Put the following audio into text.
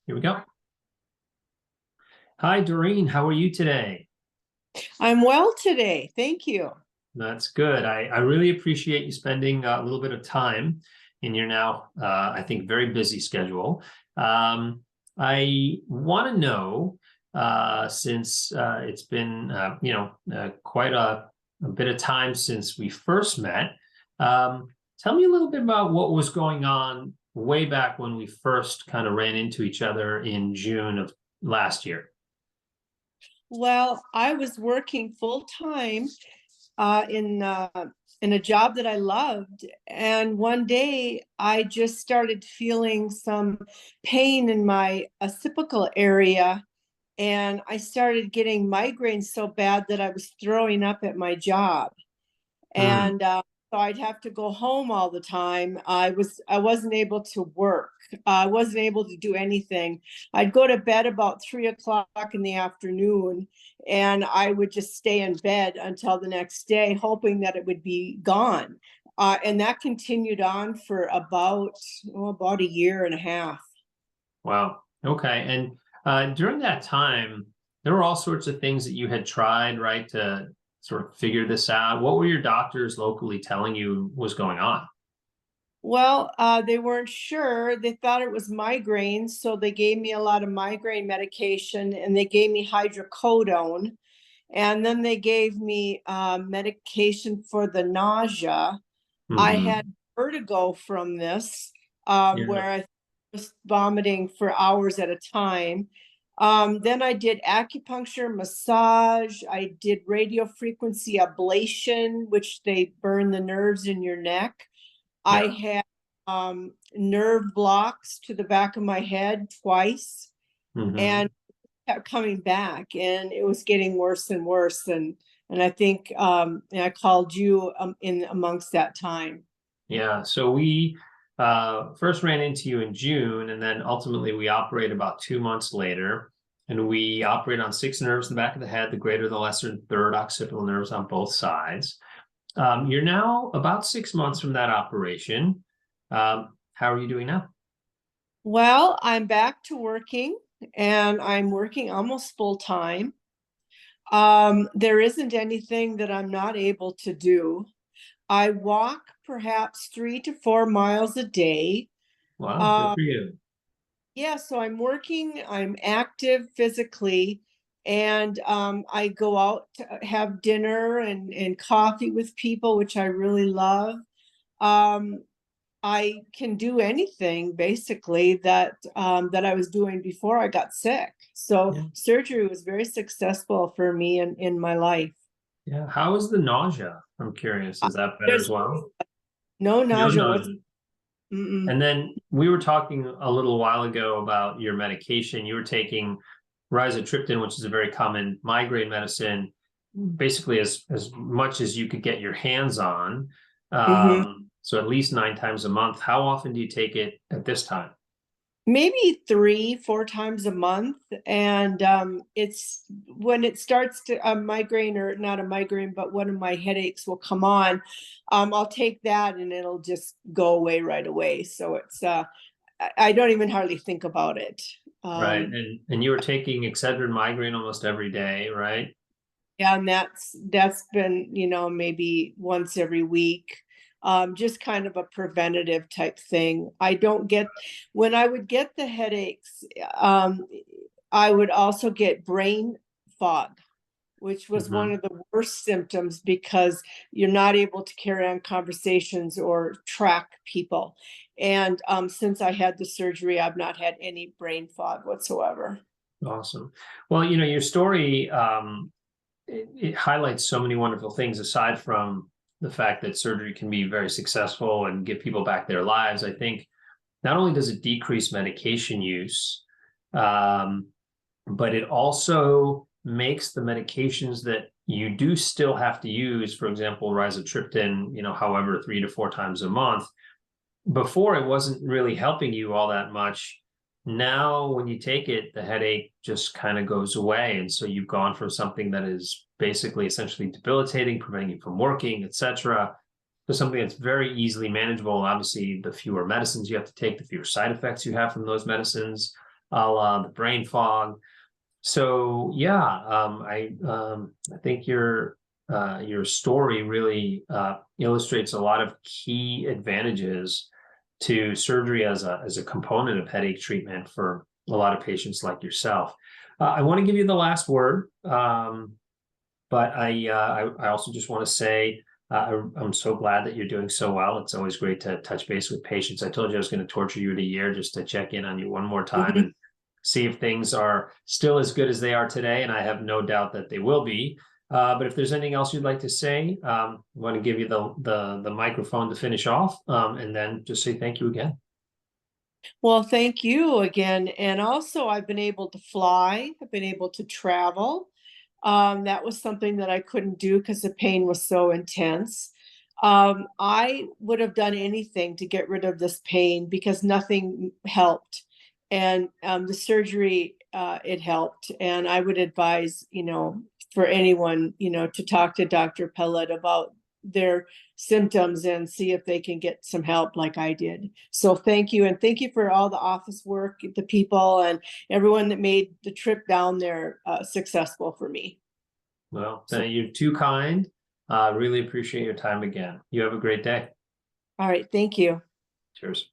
Here we go. Hi, Doreen. How are you today? I'm well today. Thank you. That's good. I really appreciate you spending a little bit of time in your now, I think, very busy schedule. Um, I want to know, since it's been, quite a bit of time since we first met, tell me a little bit about what was going on way back when we first kind of ran into each other in June of last year. Well, I was working full time in a job that I loved, and one day I just started feeling some pain in my occipital area, and I started getting migraines so bad that I was throwing up at my job. Hmm. And so I'd have to go home all the time. I wasn't able to work. I wasn't able to do anything. I'd go to bed about 3 o'clock in the afternoon, and I would just stay in bed until the next day, hoping that it would be gone. And that continued on for about a year and a half. Wow. Okay. And during that time, there were all sorts of things that you had tried, right, to sort of figure this out. What were your doctors locally telling you was going on? Well, they weren't sure. They thought it was migraines, so they gave me a lot of migraine medication and they gave me hydrocodone. And then they gave me medication for the nausea. I had Hmm. vertigo from this, Yeah. where I was vomiting for hours at a time. Then I did acupuncture, massage. I did radio frequency ablation, which they burn the nerves in your neck. I Yeah. had nerve blocks to the back of my head twice, and Hmm. kept coming back, and it was getting worse and worse. And I think and I called you in amongst that time. Yeah. So we first ran into you in June, and then ultimately we operate about 2 months later. And we operate on six nerves in the back of the head, the greater, the lesser, and third occipital nerves on both sides. You're now about 6 months from that operation. How are you doing now? Well, I'm back to working, and I'm working almost full time. There isn't anything that I'm not able to do. I walk perhaps 3 to 4 miles a day. Wow, good Um, for you. yeah, so I'm working, I'm active physically, and I go out to have dinner and coffee with people, which I really love. Um, I can do anything basically that I was doing before I got sick. So Yeah, surgery was very successful for me in my life. yeah. How is the nausea? I'm curious. Uh, Is that better There's as well? no No nausea whatsoever. nausea. And then we were talking a little while ago about your medication. You were taking rizatriptan, which is a very common migraine medicine, basically as much as you could get your hands on. So at least 9 times a month. How often do you take it at this time? Maybe 3 4 times a month. And it's when it starts to a migraine, or not a migraine, but one of my headaches will come on. I'll take that and it'll just go away right away. So it's I don't even hardly think about it. Right. um And you were taking Excedrin migraine almost every day, right? yeah, and that's been, maybe once every week. Just kind of a preventative type thing. I don't get When I would get the headaches, um, I would also get brain fog, which was one Hmm. of the worst symptoms because you're not able to carry on conversations or track people. And since I had the surgery, I've not had any brain fog whatsoever. Awesome. Well, your story, it highlights so many wonderful things aside from the fact that surgery can be very successful and give people back their lives. I think not only does it decrease medication use, um, but it also makes the medications that you do still have to use, for example, rizatriptan, however, 3 to 4 times a month. Before it wasn't really helping you all that much. Now, when you take it, the headache just kind of goes away. And so you've gone from something that is basically essentially debilitating, preventing you from working, etc., to something that's very easily manageable. Obviously, the fewer medicines you have to take, the fewer side effects you have from those medicines. the brain fog. So yeah, I think your story really illustrates a lot of key advantages to surgery as a component of headache treatment for a lot of patients like yourself. I want to give you the last word, but I also just want to say I'm so glad that you're doing so well. It's always great to touch base with patients. I told you I was going to torture you in a year just to check in on you one more time Mhm. and see if things are still as good as they are today. And I have no doubt that they will be. But if there's anything else you'd like to say, I want to give you the microphone to finish off, and then just say thank you again. Well, thank you again. And also, I've been able to fly, I've been able to travel. That was something that I couldn't do because the pain was so intense. I would have done anything to get rid of this pain because nothing helped. And the surgery, it helped. And I would advise, for anyone, to talk to Dr. Peled about their symptoms and see if they can get some help like I did. So thank you. And thank you for all the office work, the people, and everyone that made the trip down there successful for me. Well, So, you're too kind. Really appreciate your time again. You have a great day. all right. Thank you. Cheers.